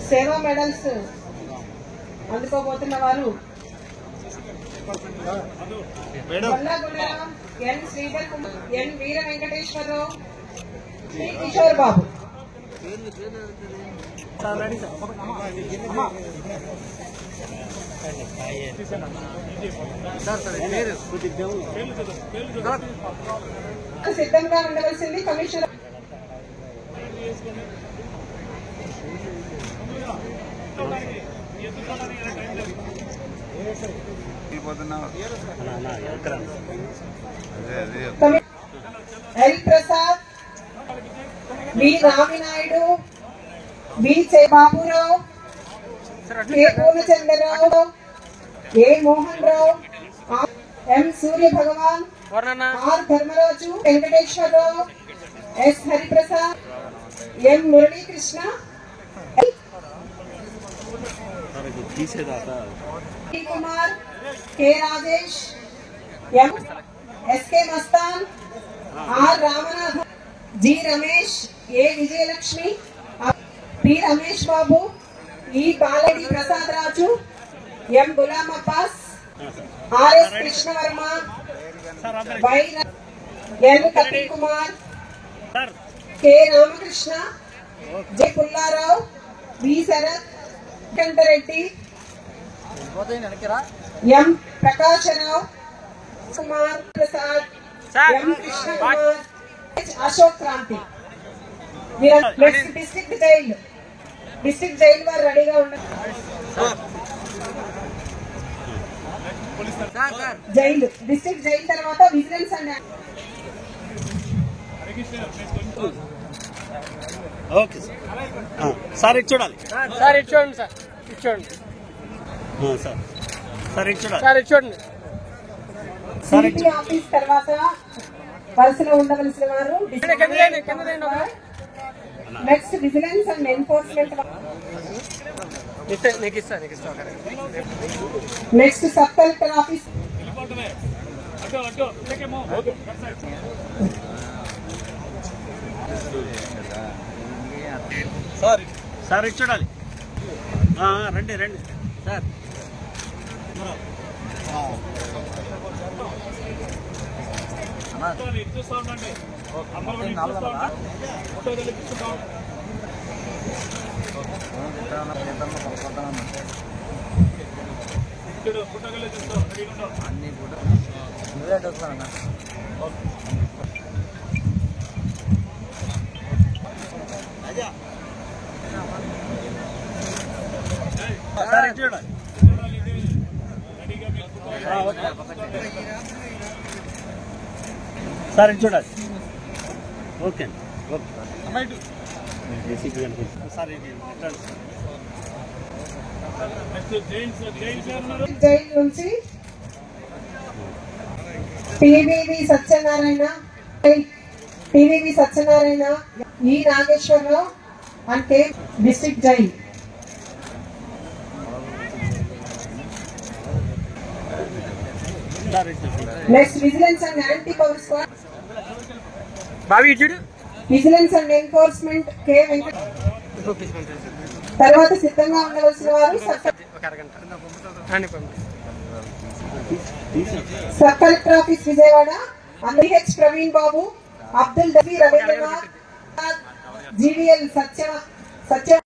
సేవా మెడల్స్ అందుకోబోతున్న వారు ఎన్ శ్రీధర్ కుమార్, ఎన్ వీర వెంకటేశ్వరరావు, శ్రీ కిషోర్ బాబు. సిద్ధంగా ఉండవలసింది commissioner. L Prasad, V Raminaidu, V Baburao, K Purnachandrarao, A Mohan Rao, M Surya Bhagavan, R Dharmaraju, Venkateswararao, S Hariprasad, M Muralikrishna, Kumar, K Rajesh, M SK Mastan, R Ramanath, G Ramesh, A Vijayalakshmi, P Ramesh Babu, E బాలడి Prasad Raju, M Gulam Abbas, RS Krishnavarma, Y N Kapil Kumar, K Ramakrishna, J Pullarao, V Sarath Venkatareddy, M Prakasarao Kumar Prasad, M Krishna Kumar, Ashok Kranti. District jail వారు రెడీగా ఉన్నారు. Jail district jail తర్వాత vigilance and okay sir ఇటు చూడాలి sir ఇటు చూడండి sir ఇటు చూడండి సార్ సార్ ఇటు చూడాలి సార్ ఇటు చూడండి. సిటీ ఆఫీస్ తర్వాత వరుసలో ఉండవలసిన వారు next vigilance and enforcement, next sub collector office, sir sir ఇటు చూడాలి రండి రండి సార్ సార్ ఇటు చూడాలి సార్ ఇటు చూడాలి ఓకే అండి జైలు నుంచి టీవీవి సత్యనారాయణ, ఈ నాగేశ్వరరావు అంటే district jail. Next vigilance and anti power squad, vigilance and enforcement K Venkata. తర్వాత సిద్ధంగా ఉండవలసిన వారు సబ్ కలెక్టర్ ఆఫీస్ విజయవాడ, అంబిహెచ్ ప్రవీణ్ బాబు, అబ్దుల్ దబీ రవీంద్రనాథ్, జీవీఎల్ సత్య